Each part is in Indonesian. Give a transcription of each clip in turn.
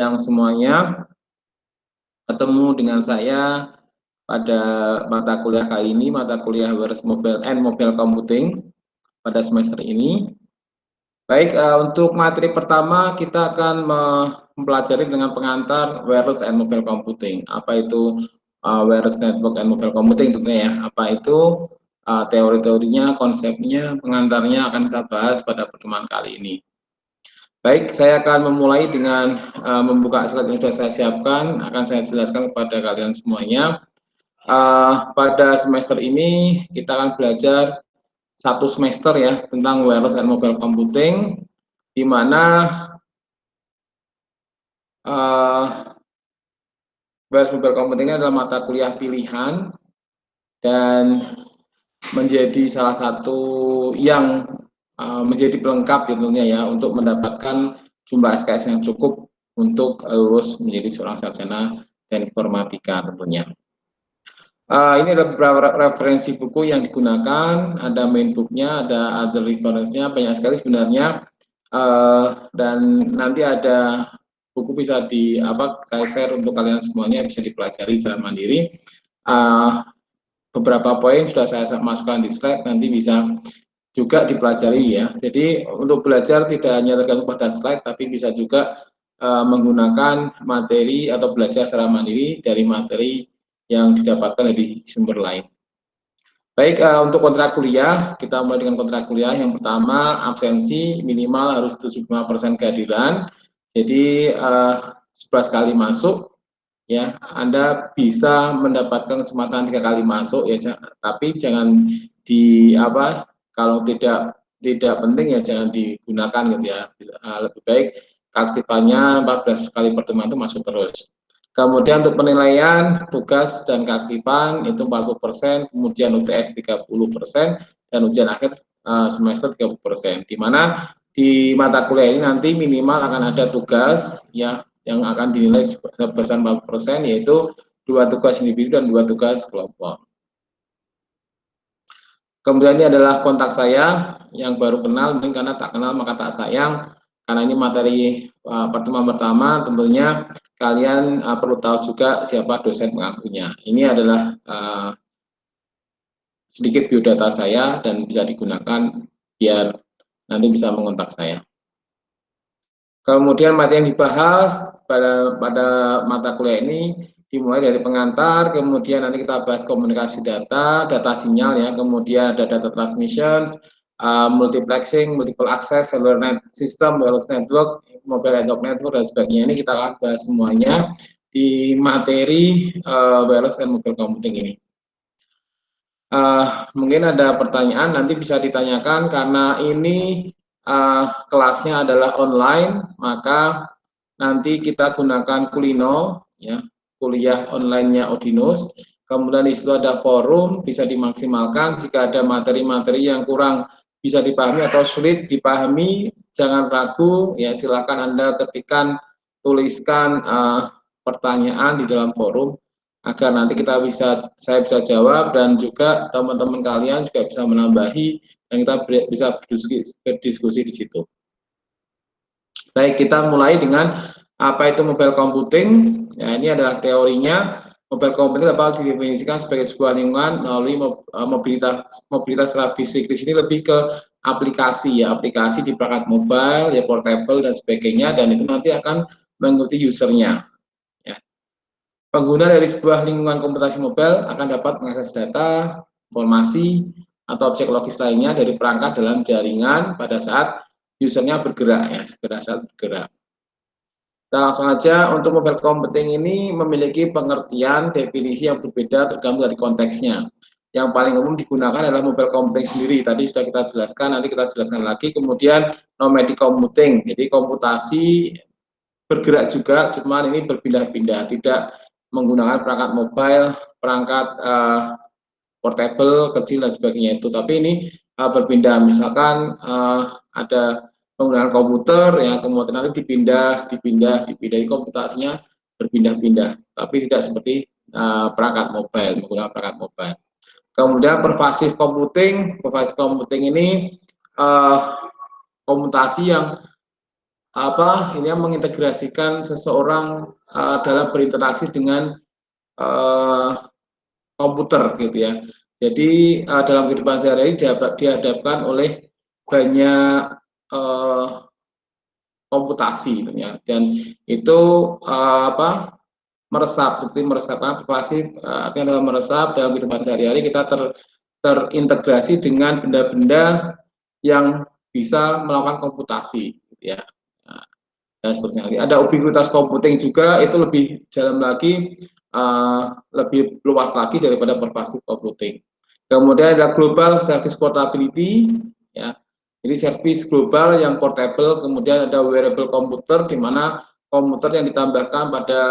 yang semuanya ketemu dengan saya pada mata kuliah kali ini, mata kuliah Wireless Mobile and Mobile Computing pada semester ini. Baik, untuk materi pertama kita akan mempelajari dengan pengantar Wireless and Mobile Computing. Apa itu Wireless Network and Mobile Computing tentunya ya. Apa itu teori-teorinya, konsepnya, pengantarnya akan kita bahas pada pertemuan kali ini. Baik, saya akan memulai dengan membuka slide yang sudah saya siapkan, akan saya jelaskan kepada kalian semuanya. Pada semester ini kita akan belajar satu semester ya tentang wireless and mobile computing, di mana wireless mobile computing ini adalah mata kuliah pilihan dan menjadi salah satu yang menjadi pelengkap tentunya ya untuk mendapatkan jumlah SKS yang cukup untuk lulus menjadi seorang sarjana dan informatika tentunya. Ini ada beberapa referensi buku yang digunakan, ada main booknya, ada other reference-nya, banyak sekali sebenarnya. Dan nanti ada buku bisa saya share untuk kalian semuanya, bisa dipelajari secara mandiri. Beberapa poin sudah saya masukkan di slide, nanti bisa juga dipelajari ya. Jadi untuk belajar tidak hanya tergantung pada slide, tapi bisa juga menggunakan materi atau belajar secara mandiri dari materi yang didapatkan dari sumber lain. Baik, untuk kontrak kuliah, kita mulai dengan kontrak kuliah. Yang pertama, absensi minimal harus 75% kehadiran. Jadi 11 kali masuk, ya Anda bisa mendapatkan kesempatan 3 kali masuk ya, tapi jangan kalau tidak penting ya jangan digunakan gitu ya. Lebih baik keaktifannya 14 kali pertemuan itu masuk terus. Kemudian untuk penilaian tugas dan keaktifan itu 40%, kemudian UTS 30%, dan ujian akhir semester 30%. Di mana di mata kuliah ini nanti minimal akan ada tugas ya yang akan dinilai sebesar 40%, yaitu 2 tugas individu dan 2 tugas kelompok. Kemudian ini adalah kontak saya yang baru kenal, mungkin karena tak kenal maka tak sayang. Karena ini materi pertemuan pertama, tentunya kalian perlu tahu juga siapa dosen pengakunya. Ini adalah sedikit biodata saya dan bisa digunakan biar nanti bisa mengontak saya. Kemudian materi yang dibahas pada mata kuliah ini dimulai dari pengantar, kemudian nanti kita bahas komunikasi data sinyal ya, kemudian ada data transmissions, multiplexing, multiple access, cellular net system, wireless network, mobile network, dan sebagainya. Ini kita akan bahas semuanya di materi wireless and mobile computing ini. Mungkin ada pertanyaan, nanti bisa ditanyakan karena ini kelasnya adalah online, maka nanti kita gunakan Kulino, ya, kuliah online-nya Odinus. Kemudian di situ ada forum, bisa dimaksimalkan. Jika ada materi-materi yang kurang bisa dipahami atau sulit dipahami, jangan ragu, ya silakan Anda ketikkan, tuliskan pertanyaan di dalam forum agar nanti saya bisa jawab dan juga teman-teman kalian juga bisa menambahi dan kita bisa berdiskusi di situ. Baik, kita mulai dengan apa itu mobile computing. Ya, ini adalah teorinya. Mobile computing dapat didefinisikan sebagai sebuah lingkungan melalui mobilitas secara fisik. Di sini lebih ke aplikasi ya, aplikasi di perangkat mobile, ya portable dan sebagainya, dan itu nanti akan mengikuti usernya. Ya. Pengguna dari sebuah lingkungan komputasi mobile akan dapat mengakses data, informasi, atau objek logis lainnya dari perangkat dalam jaringan pada saat usernya bergerak ya, pada saat bergerak. Kita langsung aja, untuk mobile computing ini memiliki pengertian definisi yang berbeda tergantung dari konteksnya. Yang paling umum digunakan adalah mobile computing sendiri, tadi sudah kita jelaskan, nanti kita jelaskan lagi. Kemudian nomadic computing, jadi komputasi bergerak juga, cuman ini berpindah-pindah, tidak menggunakan perangkat mobile, perangkat portable, kecil dan sebagainya itu, tapi ini berpindah, misalkan ada penggunaan komputer ya, kemudian nanti dipindah, komputasinya berpindah-pindah, tapi tidak seperti perangkat mobile, menggunakan perangkat mobile. Kemudian pervasive computing ini komputasi yang ini mengintegrasikan seseorang dalam berinteraksi dengan komputer gitu ya. Jadi dalam kehidupan sehari-hari dihadapkan oleh banyak komputasi gitu ya. Dan itu meresap, seperti meresap pasti artinya adalah meresap dalam kehidupan sehari-hari. Kita terintegrasi dengan benda-benda yang bisa melakukan komputasi gitu ya. Nah, dan seterusnya. Ada ubiquitas computing juga, itu lebih dalam lagi, lebih luas lagi daripada pervasive computing. Kemudian ada global service portability, ya. Jadi service global yang portable. Kemudian ada wearable computer, di mana komputer yang ditambahkan pada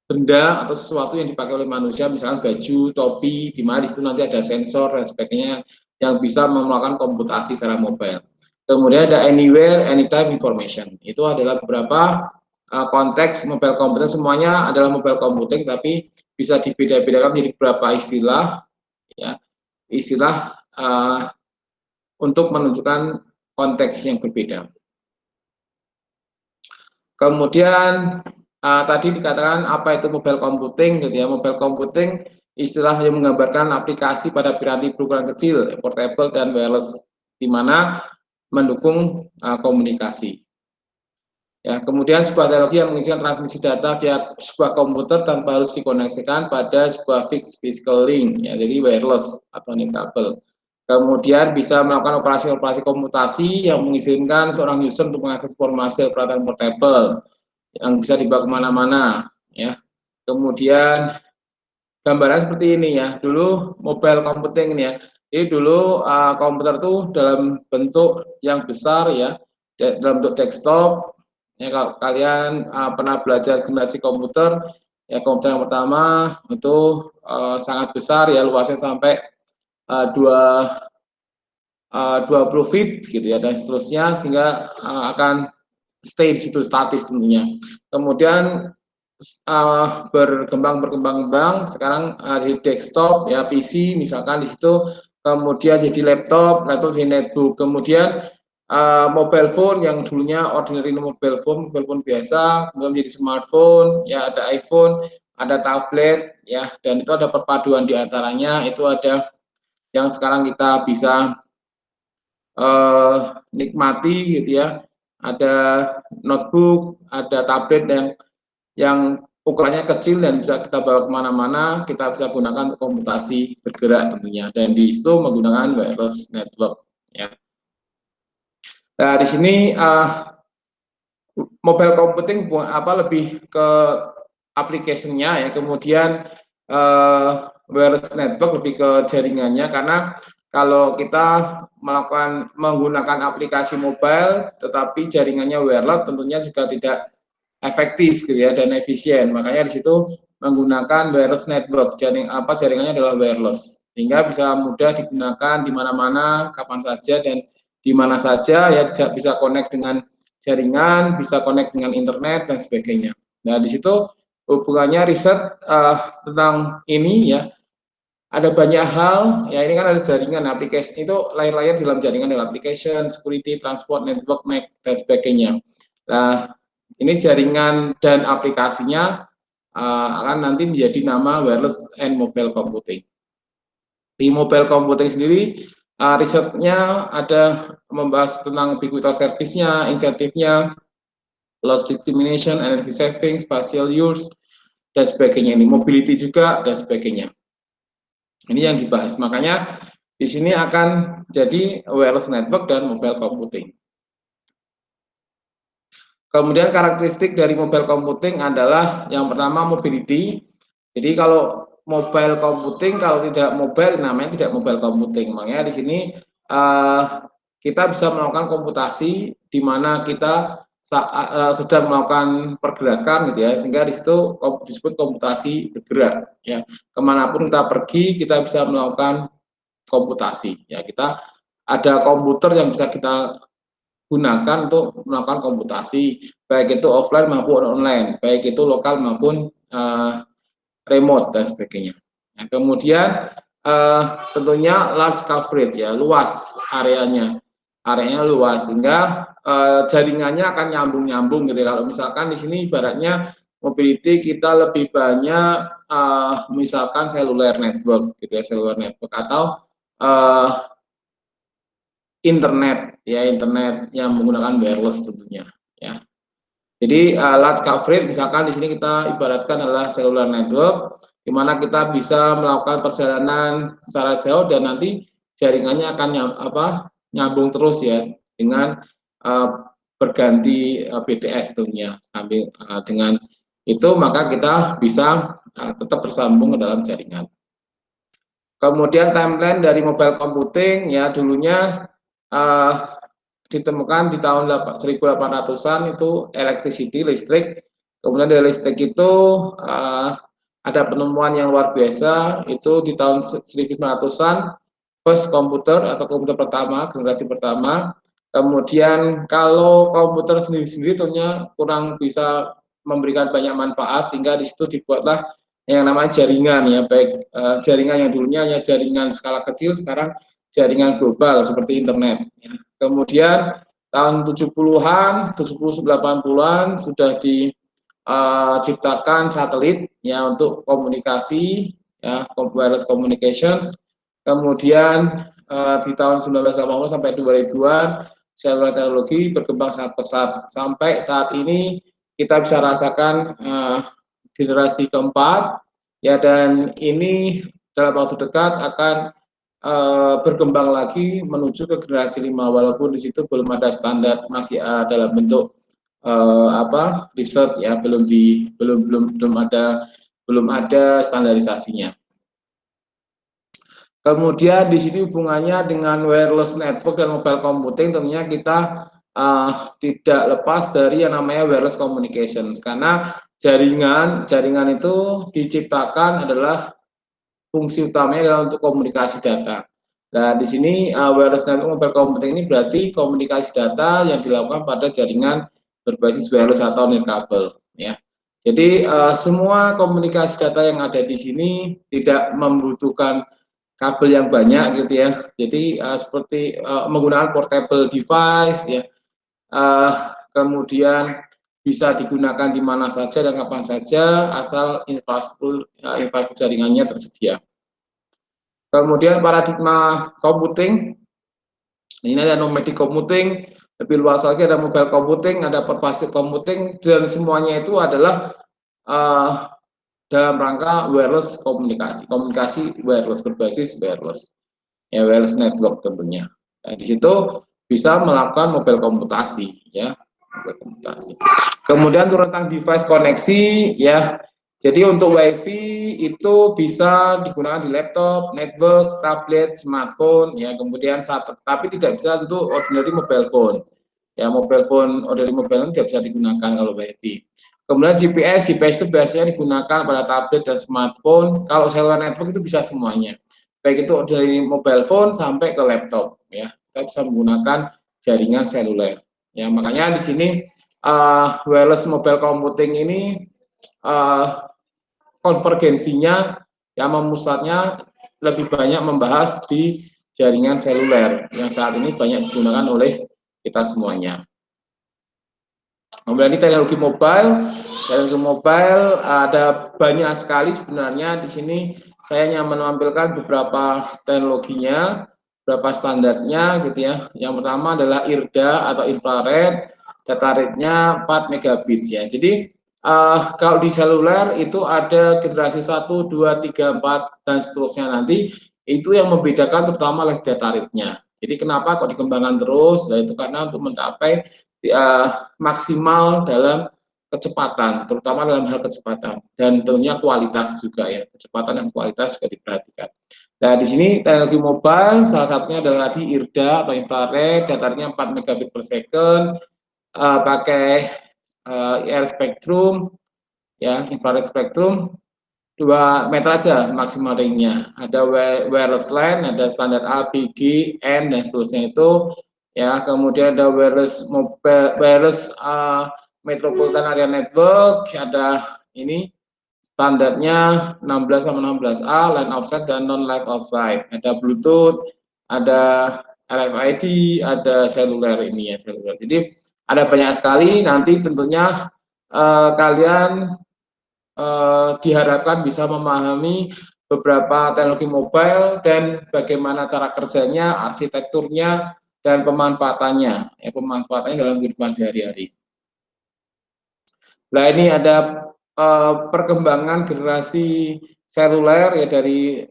benda atau sesuatu yang dipakai oleh manusia, misalnya baju, topi, di mana di situ nanti ada sensor dan sebagainya yang bisa melakukan komputasi secara mobile. Kemudian ada anywhere, anytime information. Itu adalah beberapa konteks mobile computing. Semuanya adalah mobile computing, tapi bisa dibeda-bedakan menjadi beberapa istilah, ya, istilah untuk menunjukkan konteks yang berbeda. Kemudian tadi dikatakan apa itu mobile computing gitu ya. Mobile computing istilah yang menggambarkan aplikasi pada piranti berukuran kecil, portable dan wireless, di mana mendukung komunikasi. Ya, kemudian sebuah teknologi yang mengizinkan transmisi data via sebuah komputer tanpa harus dikoneksikan pada sebuah fixed physical link, ya, jadi wireless atau kabel. Kemudian bisa melakukan operasi-operasi komputasi yang mengizinkan seorang user untuk mengakses informasi dari peralatan portable yang bisa dibawa kemana-mana, ya. Kemudian gambaran seperti ini ya. Dulu mobile computing ini ya. Jadi dulu komputer tuh dalam bentuk yang besar ya, dalam bentuk desktop. Ya, kalau kalian pernah belajar generasi komputer, ya komputer yang pertama itu sangat besar ya, luasnya sampai 20 feet gitu ya, dan seterusnya, sehingga akan stay di situ statis tentunya. Kemudian berkembang, sekarang di desktop ya, PC misalkan di situ, kemudian jadi laptop jadi netbook, kemudian mobile phone yang dulunya ordinary mobile phone biasa, kemudian menjadi smartphone, ya ada iPhone, ada tablet, ya, dan itu ada perpaduan di antaranya. Itu ada yang sekarang kita bisa nikmati gitu ya. Ada notebook, ada tablet yang ukurannya kecil dan bisa kita bawa kemana-mana, kita bisa gunakan untuk komputasi bergerak tentunya, dan di situ menggunakan wireless network. Ya. Nah, di sini mobile computing lebih ke aplikasinya ya, kemudian wireless network lebih ke jaringannya, karena kalau kita menggunakan aplikasi mobile tetapi jaringannya wireless, tentunya juga tidak efektif gitu ya, dan efisien. Makanya di situ menggunakan wireless network, jaringannya adalah wireless, sehingga bisa mudah digunakan di mana-mana, kapan saja dan di mana saja ya, bisa connect dengan jaringan, bisa connect dengan internet dan sebagainya. Nah, di situ hubungannya riset tentang ini ya, ada banyak hal ya. Ini kan ada jaringan, aplikasi itu layer-layer dalam jaringan, ada application, security, transport, network, dan sebagainya. Nah, ini jaringan dan aplikasinya akan nanti menjadi nama wireless and mobile computing. Di mobile computing sendiri risetnya ada membahas tentang ubiquitous service-nya, insentifnya, loss discrimination, energy saving, spatial use, dan sebagainya. Ini mobility juga dan sebagainya. Ini yang dibahas. Makanya di sini akan jadi wireless network dan mobile computing. Kemudian karakteristik dari mobile computing adalah yang pertama mobility. Jadi kalau mobile computing, kalau tidak mobile namanya tidak mobile computing. Makanya di sini kita bisa melakukan komputasi di mana kita sedang melakukan pergerakan gitu ya, sehingga di situ disebut komputasi bergerak ya. Kemanapun kita pergi kita bisa melakukan komputasi ya. Kita ada komputer yang bisa kita gunakan untuk melakukan komputasi, baik itu offline maupun online, baik itu lokal maupun remote dan sebagainya. Nah, kemudian tentunya large coverage ya, luas areanya. areanya luas sehingga jaringannya akan nyambung-nyambung gitu. Kalau misalkan di sini ibaratnya mobility kita lebih banyak misalkan seluler network gitu ya, seluler network atau internet ya, internet yang menggunakan wireless tentunya ya. Jadi large coverage misalkan di sini kita ibaratkan adalah cellular network di mana kita bisa melakukan perjalanan secara jauh dan nanti jaringannya akan nyambung terus ya dengan berganti BTS tentunya. Sambil dengan itu maka kita bisa tetap bersambung ke dalam jaringan. Kemudian timeline dari mobile computing ya, dulunya ditemukan di tahun 1800-an itu electricity, listrik. Kemudian dari listrik itu ada penemuan yang luar biasa itu di tahun 1900-an first komputer atau komputer pertama, generasi pertama. Kemudian kalau komputer sendiri-sendiri tentunya kurang bisa memberikan banyak manfaat sehingga di situ dibuatlah yang namanya jaringan ya, baik jaringan yang dulunya hanya jaringan skala kecil, sekarang jaringan global seperti internet ya. Kemudian tahun 70-an, 70-80-an sudah diciptakan satelit ya untuk komunikasi ya, wireless communications. Kemudian di tahun 1980 sampai 2000-an seluler teknologi berkembang sangat pesat sampai saat ini kita bisa rasakan generasi keempat ya, dan ini dalam waktu dekat akan berkembang lagi menuju ke generasi 5 walaupun di situ belum ada standar, masih dalam bentuk riset ya, belum ada standarisasinya. Kemudian di sini hubungannya dengan wireless network dan mobile computing tentunya kita tidak lepas dari yang namanya wireless communications, karena jaringan itu diciptakan adalah fungsi utamanya adalah untuk komunikasi data. Nah, di sini wireless network mobile computing ini berarti komunikasi data yang dilakukan pada jaringan berbasis wireless atau nirkabel ya. Jadi semua komunikasi data yang ada di sini tidak membutuhkan kabel yang banyak gitu ya. Jadi seperti menggunakan portable device ya. Kemudian bisa digunakan di mana saja dan kapan saja asal infrastruktur jaringannya tersedia. Kemudian paradigma computing, ini ada nomadic computing, lebih luas lagi ada mobile computing, ada pervasive computing, dan semuanya itu adalah dalam rangka wireless komunikasi wireless berbasis wireless ya, wireless network tentunya. Nah, di situ bisa melakukan mobile komputasi ya, mobile komputasi. Kemudian tentang device koneksi ya. Jadi untuk WiFi itu bisa digunakan di laptop, network, tablet, smartphone ya. Kemudian tapi tidak bisa untuk ordinary mobile phone. Ya, mobile phone ordinary mobile phone tidak bisa digunakan kalau WiFi. Kemudian GPS itu biasanya digunakan pada tablet dan smartphone. Kalau cellular network itu bisa semuanya, baik itu dari mobile phone sampai ke laptop ya, kita bisa menggunakan jaringan seluler ya. Makanya di sini wireless mobile computing ini konvergensinya yang memusatnya lebih banyak membahas di jaringan seluler yang saat ini banyak digunakan oleh kita semuanya. Kemudian teknologi mobile ada banyak sekali sebenarnya. Di sini saya hanya menampilkan beberapa teknologinya, beberapa standarnya gitu ya. Yang pertama adalah IRDA atau infrared, data rate-nya 4 megabit ya. Jadi kalau di seluler itu ada generasi 1, 2, 3, 4 dan seterusnya nanti, itu yang membedakan terutama adalah data rate-nya. Jadi kenapa kok dikembangkan terus? Nah, itu karena untuk mencapai maksimal dalam kecepatan, terutama dalam hal kecepatan dan tentunya kualitas juga ya, kecepatan dan kualitas juga diperhatikan. Nah, di sini teknologi mobile salah satunya adalah di IRDA atau infrared, datarnya 4 megabit per second, pakai IR spektrum ya, infrared spektrum 2 meter aja maksimal ringnya. Ada wireless LAN, ada standar A, B, G, N dan seterusnya itu ya. Kemudian ada wireless metropolitan area network, ada ini standarnya 16 sama 16A, line outside dan non line outside. Ada Bluetooth, ada RFID, ada seluler ini ya, seluler. Jadi ada banyak sekali, nanti tentunya kalian diharapkan bisa memahami beberapa teknologi mobile dan bagaimana cara kerjanya, arsitekturnya, dan pemanfaatannya, pemanfaatannya dalam kehidupan sehari-hari. Nah, ini ada perkembangan generasi seluler ya dari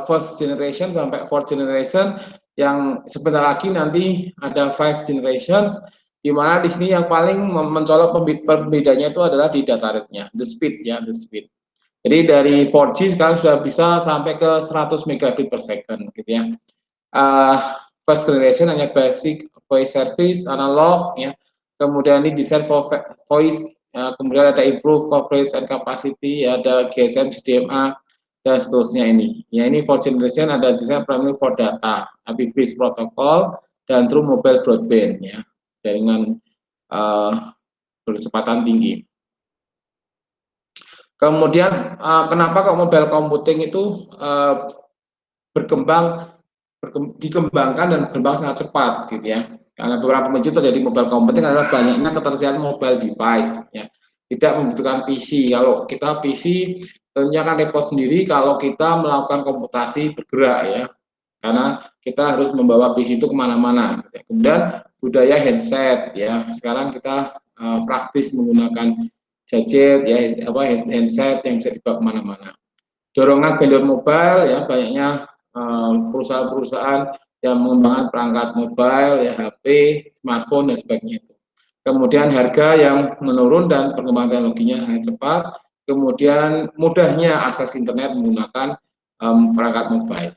first generation sampai fourth generation, yang sebentar lagi nanti ada five generations, di mana di sini yang paling mencolok pembedanya itu adalah di data rate-nya, the speed ya, the speed. Jadi dari 4G sekarang sudah bisa sampai ke 100 megabit per second gitu ya. First generation hanya basic voice service, analog ya. Kemudian ini design for voice, ya. Kemudian ada improve coverage and capacity, ya, ada GSM, CDMA, dan seterusnya ini. Ya, ini fourth generation ada design primarily for data, IP-based protocol, dan through mobile broadband ya, jaringan berkecepatan tinggi. Kemudian kenapa kok mobile computing itu dikembangkan dan berkembang sangat cepat gitu ya. Karena beberapa pemicu terjadi mobile computing adalah banyaknya ketersediaan mobile device ya. Tidak membutuhkan PC. Kalau kita PC tentunya kan repot sendiri kalau kita melakukan komputasi bergerak ya. Karena kita harus membawa PC itu kemana-mana. Kemudian budaya handset ya. Sekarang kita praktis menggunakan gadget ya, handset yang bisa dibawa kemana-mana. Dorongan vendor mobile ya, banyaknya perusahaan-perusahaan yang mengembangkan perangkat mobile ya, HP, smartphone dan sebagainya itu. Kemudian harga yang menurun dan perkembangan teknologinya sangat cepat. Kemudian mudahnya akses internet menggunakan perangkat mobile.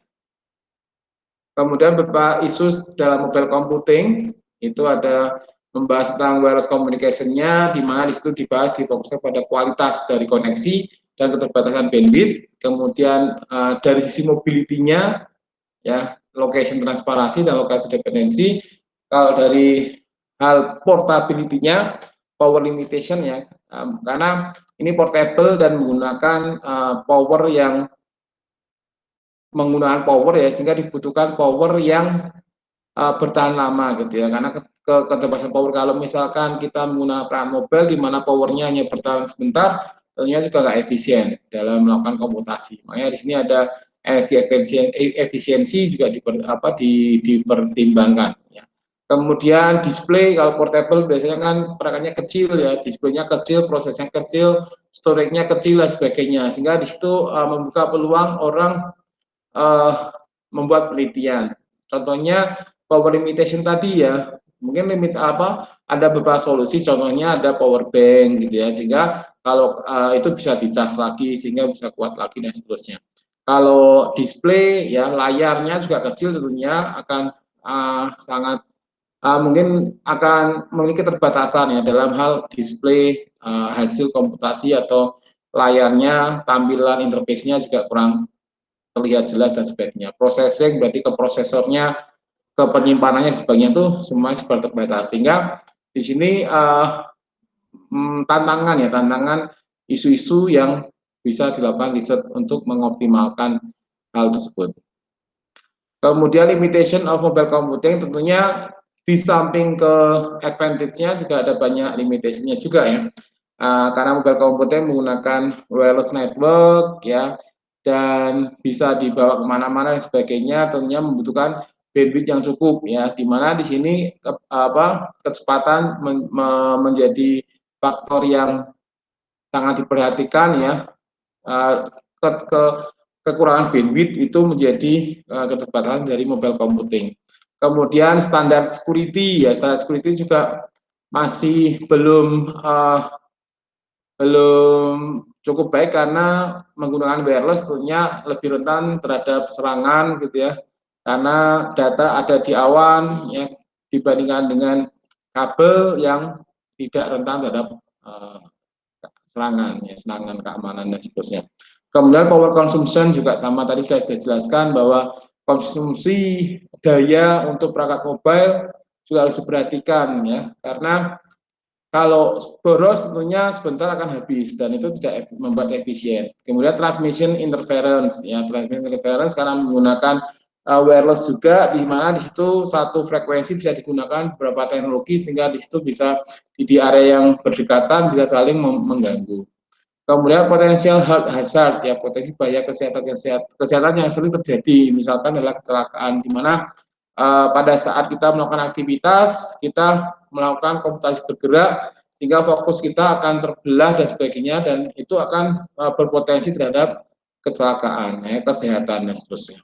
Kemudian beberapa isu dalam mobile computing itu ada membahas tentang wireless communication-nya, di mana di situ dibahas difokuskan pada kualitas dari koneksi dan keterbatasan bandwidth. Kemudian dari sisi mobility-nya, ya, location transparansi dan lokasi dependensi. Kalau dari hal portability-nya, power limitation ya, karena ini portable dan menggunakan power ya, sehingga dibutuhkan power yang bertahan lama gitu ya, karena keterbatasan power. Kalau misalkan kita menggunakan perangkat mobile di mana powernya hanya bertahan sebentar, tentunya juga nggak efisien dalam melakukan komputasi. Makanya di sini ada energi efisiensi juga dipertimbangkan ya. Kemudian display, kalau portable biasanya kan perangkatnya kecil ya, displaynya kecil, prosesnya kecil, storage-nya kecil dan sebagainya, sehingga di situ membuka peluang orang membuat penelitian. Contohnya power limitation tadi ya, mungkin ada beberapa solusi, contohnya ada power bank gitu ya, sehingga kalau itu bisa dicas lagi sehingga bisa kuat lagi dan seterusnya. Kalau display ya, layarnya juga kecil, tentunya akan sangat mungkin akan memiliki keterbatasan ya dalam hal display hasil komputasi, atau layarnya tampilan interface-nya juga kurang terlihat jelas dan sebagainya. Processing berarti ke prosesornya, ke penyimpanannya dan sebagainya itu semua terbatas, sehingga di sini tantangan isu-isu yang bisa dilakukan riset untuk mengoptimalkan hal tersebut. Kemudian limitation of mobile computing, tentunya di samping ke advantage-nya juga ada banyak limitation-nya juga ya. Karena mobile computing menggunakan wireless network ya, dan bisa dibawa kemana-mana dan sebagainya, tentunya membutuhkan bandwidth yang cukup ya, di mana di sini kecepatan menjadi faktor yang sangat diperhatikan ya. Kekurangan bandwidth itu menjadi keterbatasan dari mobile computing. Kemudian standar security ya, standar security juga masih belum cukup baik, karena menggunakan wireless tentunya lebih rentan terhadap serangan gitu ya, karena data ada di awan ya, dibandingkan dengan kabel yang tidak rentan terhadap serangan ya, serangan keamanan dan seterusnya. Kemudian power consumption juga sama, tadi sudah dijelaskan bahwa konsumsi daya untuk perangkat mobile juga harus diperhatikan ya, karena kalau boros tentunya sebentar akan habis dan itu tidak membuat efisien. Kemudian transmission interference ya, transmission interference karena menggunakan wireless juga, di mana di situ satu frekuensi bisa digunakan beberapa teknologi sehingga di situ bisa di area yang berdekatan bisa saling mengganggu. Kemudian potensial hazard, ya potensi bahaya kesehatan yang sering terjadi, misalkan adalah kecelakaan, di mana pada saat kita melakukan aktivitas, kita melakukan komputasi bergerak, sehingga fokus kita akan terbelah dan sebagainya, dan itu akan berpotensi terhadap kecelakaan, ya, kesehatan dan seterusnya.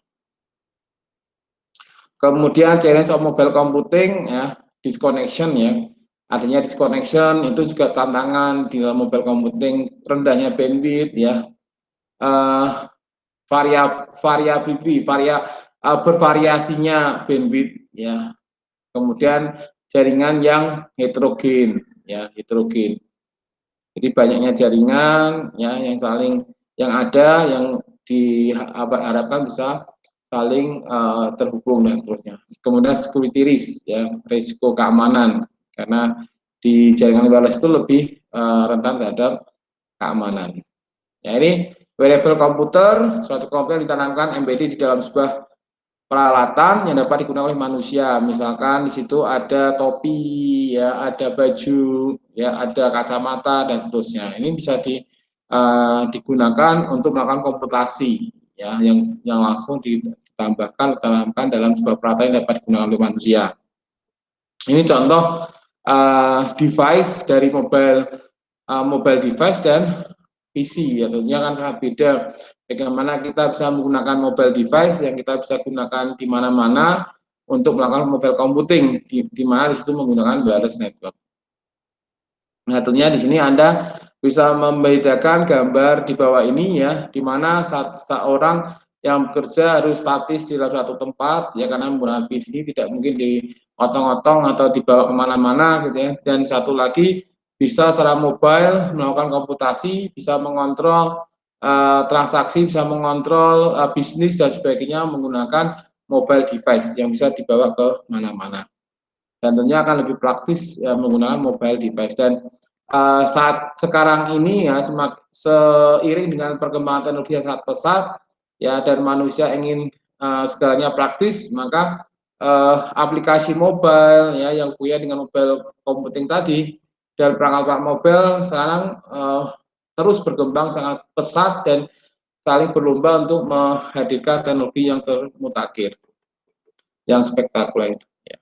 Kemudian challenge of mobile computing, ya, disconnection, ya, adanya disconnection itu juga tantangan di dalam mobile computing, rendahnya bandwidth, ya, bervariasinya bandwidth, ya, kemudian jaringan yang heterogen, ya, heterogen. Jadi banyaknya jaringan, ya, yang ada yang diharapkan bisa saling terhubung dan seterusnya. Kemudian security risk, ya, risiko keamanan, karena di jaringan wireless itu lebih rentan terhadap keamanan. Ya, ini wearable komputer, suatu komputer ditanamkan embedded di dalam sebuah peralatan yang dapat digunakan oleh manusia. Misalkan di situ ada topi, ya, ada baju, ya, ada kacamata dan seterusnya. Ini bisa digunakan untuk melakukan komputasi, ya, yang langsung ditambahkan, ditanamkan dalam sebuah peralatan yang dapat digunakan oleh manusia. Ini contoh device dari mobile device dan PC, ya, tentunya kan sangat beda. Bagaimana kita bisa menggunakan mobile device yang kita bisa gunakan di mana-mana untuk melakukan mobile computing, di mana di situ menggunakan wireless network. Nah, tentunya di sini Anda bisa membedakan gambar di bawah ini, ya, di mana seorang yang bekerja harus statis di dalam satu tempat, ya, karena menggunakan PC tidak mungkin diotong-otong atau dibawa kemana-mana, gitu, ya. Dan satu lagi bisa secara mobile melakukan komputasi, bisa mengontrol transaksi, bisa mengontrol bisnis dan sebagainya menggunakan mobile device yang bisa dibawa ke mana-mana. Dan tentunya akan lebih praktis, ya, menggunakan mobile device. Dan saat sekarang ini, ya, seiring dengan perkembangan teknologi yang sangat pesat, ya, dan manusia ingin segalanya praktis, maka aplikasi mobile, ya, yang punya dengan mobile computing tadi dan perangkat mobile sekarang terus berkembang sangat pesat dan saling berlomba untuk menghadirkan teknologi yang termutakhir, yang spektakuler. Ya.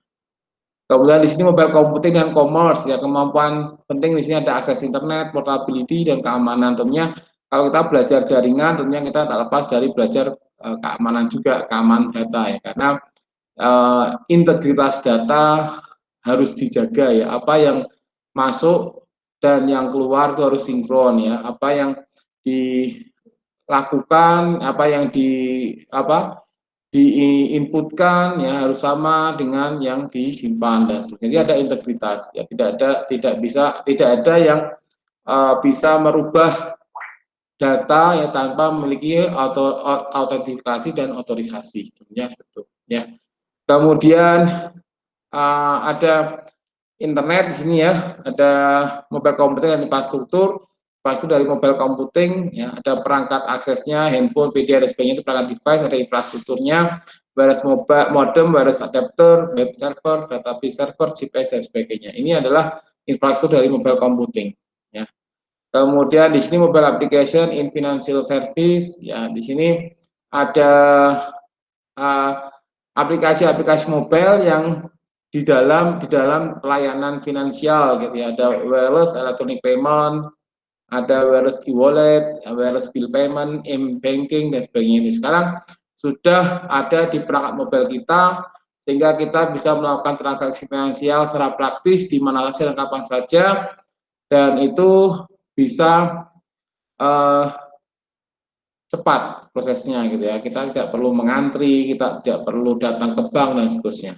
Kemudian di sini mobile computing dan commerce, ya, kemampuan penting di sini ada akses internet, portability, dan keamanan. Tentunya kalau kita belajar jaringan, tentunya kita tak lepas dari belajar keamanan juga, keamanan data, ya, karena integritas data harus dijaga, ya, apa yang masuk dan yang keluar itu harus sinkron, ya, apa yang dilakukan, apa yang diinputkan, ya, harus sama dengan yang disimpan. Dan jadi ada integritas, ya, tidak ada yang bisa merubah data, ya, tanpa memiliki autentikasi dan otorisasi, tentunya betul, ya. Kemudian ada internet di sini, ya, ada mobile computing dan infrastruktur. Infrastruktur dari mobile computing, ya, ada perangkat aksesnya, handphone, PDA, dan sebagainya, itu perangkat device, ada infrastrukturnya, wireless mobile, modem, wireless adapter, web server, database server, GPS, dan sebagainya. Ini adalah infrastruktur dari mobile computing, ya. Kemudian di sini mobile application in financial service, ya, di sini ada aplikasi-aplikasi mobile yang di dalam pelayanan finansial, gitu, ya. Ada wireless electronic payment, ada wireless e-wallet, wireless bill payment, m-banking, dan sebagainya. Ini sekarang sudah ada di perangkat mobile kita, sehingga kita bisa melakukan transaksi finansial secara praktis di mana saja dan kapan saja, dan itu bisa cepat prosesnya, gitu, ya. Kita tidak perlu mengantri, kita tidak perlu datang ke bank dan seterusnya.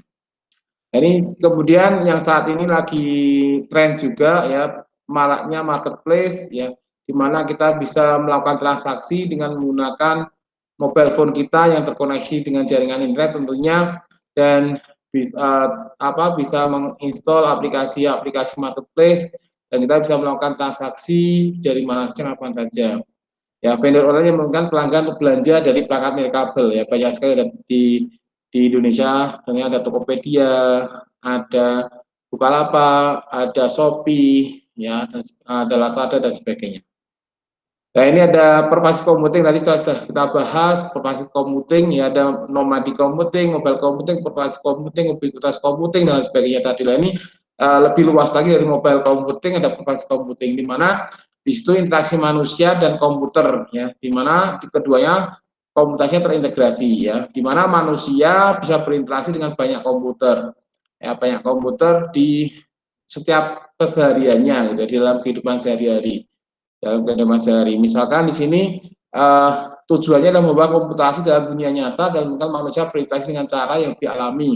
Ini kemudian yang saat ini lagi tren juga, ya, maraknya marketplace, ya, di mana kita bisa melakukan transaksi dengan menggunakan mobile phone kita yang terkoneksi dengan jaringan internet tentunya, dan bisa menginstal aplikasi marketplace, dan kita bisa melakukan transaksi dari mana saja kapan saja. Ya, vendor online yang menggunakan pelanggan untuk belanja dari perangkat nirkabel, ya, banyak sekali di Indonesia. Tentunya ada Tokopedia, ada Bukalapak, ada Shopee, ya, dan ada Lazada dan sebagainya. Nah, ini ada pervasive commuting, tadi sudah kita bahas pervasive commuting, ya, ada nomadic commuting, mobile commuting, pervasive commuting, ubiquitous commuting dan sebagainya tadi. Nah, ini lebih luas lagi dari mobile commuting, ada pervasive commuting, di mana di situ interaksi manusia dan komputer, ya, di mana keduanya komutasinya terintegrasi, ya, di mana manusia bisa berinteraksi dengan banyak komputer, ya, banyak komputer di setiap kesehariannya, gitu, di dalam kehidupan sehari-hari, dalam kehidupan sehari. Misalkan di sini tujuannya adalah membawa komputasi dalam dunia nyata dan membuat manusia berinteraksi dengan cara yang lebih alami,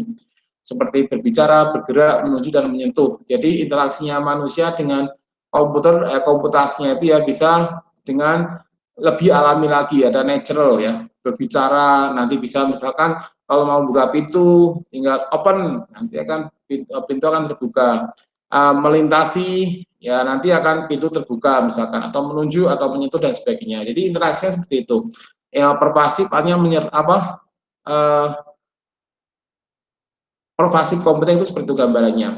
seperti berbicara, bergerak, menuju dan menyentuh. Jadi interaksinya manusia dengan komputer, komputasinya itu ya bisa dengan lebih alami lagi, ada natural, ya, berbicara, nanti bisa misalkan kalau mau buka pintu tinggal open, nanti akan pintu akan terbuka. Melintasi, ya, nanti akan pintu terbuka misalkan, atau menunjuk atau menyentuh dan sebagainya. Jadi interaksinya seperti itu. Ya, pervasif artinya pervasif komputing itu seperti itu gambarannya.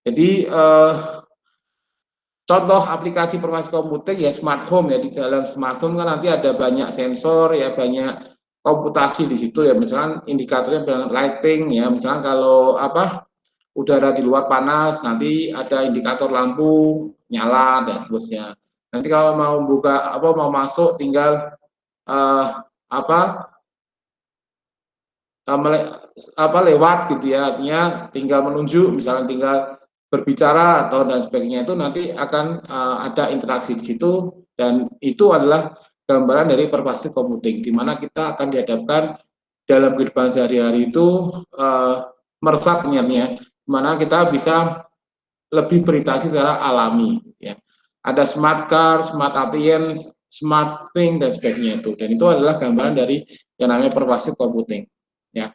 Jadi contoh aplikasi pervasif komputing ya smart home, ya, di dalam smart home kan nanti ada banyak sensor, ya, banyak komputasi di situ, ya, misalkan indikatornya dengan lighting, ya, misalkan kalau udara di luar panas, nanti ada indikator lampu nyala dan seterusnya. Nanti kalau mau buka mau masuk tinggal apa lewat gitu, ya, artinya tinggal menunjuk, misalnya tinggal berbicara atau dan sebagainya, itu nanti akan ada interaksi di situ, dan itu adalah gambaran dari pervasive computing, di mana kita akan dihadapkan dalam kehidupan sehari-hari itu meresap niatnya, di mana kita bisa lebih berinteraksi secara alami, ya. Ada smart car, smart appliance, smart thing dan sebagainya itu, dan itu adalah gambaran dari yang namanya pervasive computing, ya.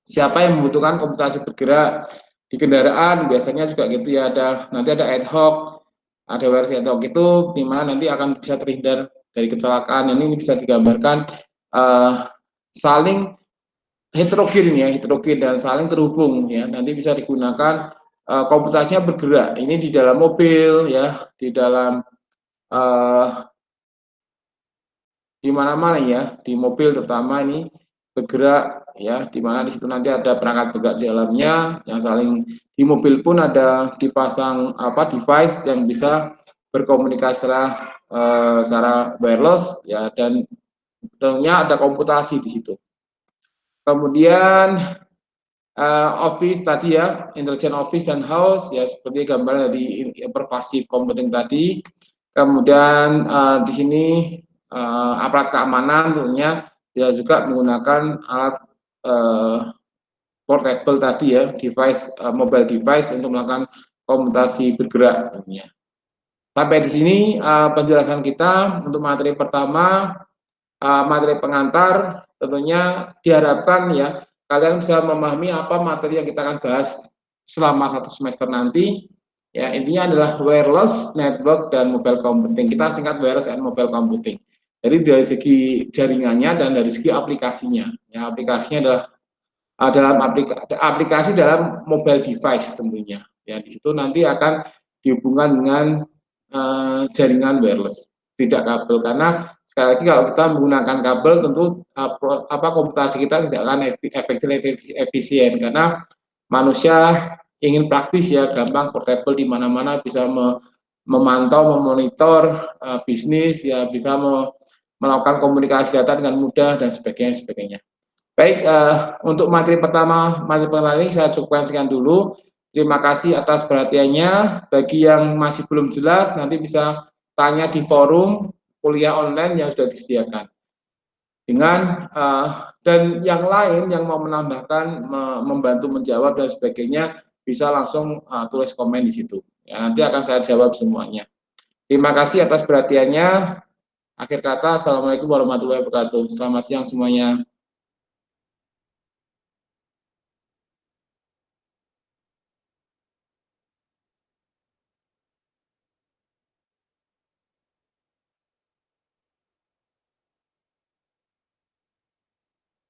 Siapa yang membutuhkan komputasi bergerak di kendaraan biasanya juga gitu, ya, nanti ada ad hoc, ada versi ad hoc itu di mana nanti akan bisa terhindar dari kecelakaan. Ini bisa digambarkan saling heterogen, ya, heterogen dan saling terhubung, ya, nanti bisa digunakan komputasinya bergerak. Ini di dalam mobil, ya, di dalam di mana-mana, ya, di mobil terutama ini bergerak, ya, di mana di situ nanti ada perangkat bergerak di dalamnya yang saling, di mobil pun ada dipasang device yang bisa berkomunikasi secara wireless, ya, dan tentunya ada komputasi di situ. Kemudian office tadi, ya, intelligent office dan house, ya, seperti gambar dari pervasive computing tadi. Kemudian di sini aparat keamanan tentunya bisa juga menggunakan alat portable tadi, ya, device, mobile device untuk melakukan komutasi bergerak tentunya. Sampai di sini penjelasan kita untuk materi pertama, materi pengantar. Tentunya diharapkan, ya, kalian bisa memahami apa materi yang kita akan bahas selama 1 semester nanti, ya. Intinya adalah wireless, network, dan mobile computing. Kita singkat wireless and mobile computing. Jadi dari segi jaringannya dan dari segi aplikasinya, ya, aplikasinya adalah dalam aplikasi dalam mobile device tentunya, ya. Di situ nanti akan dihubungkan dengan jaringan wireless, tidak kabel, karena sekali lagi kalau kita menggunakan kabel tentu komputasi kita tidak akan efektif, efisien, karena manusia ingin praktis, ya, gampang, portable, di mana-mana bisa memantau, memonitor bisnis, ya, bisa melakukan komunikasi data dengan mudah dan sebagainya. Baik, untuk materi pertama, materi pengenalan ini saya cukupkan sekian dulu. Terima kasih atas perhatiannya. Bagi yang masih belum jelas, nanti bisa tanya di forum kuliah online yang sudah disediakan. Dan yang lain yang mau menambahkan, membantu menjawab dan sebagainya, bisa langsung tulis komen di situ, ya, nanti akan saya jawab semuanya. Terima kasih atas perhatiannya. Akhir kata, assalamualaikum warahmatullahi wabarakatuh. Selamat siang semuanya.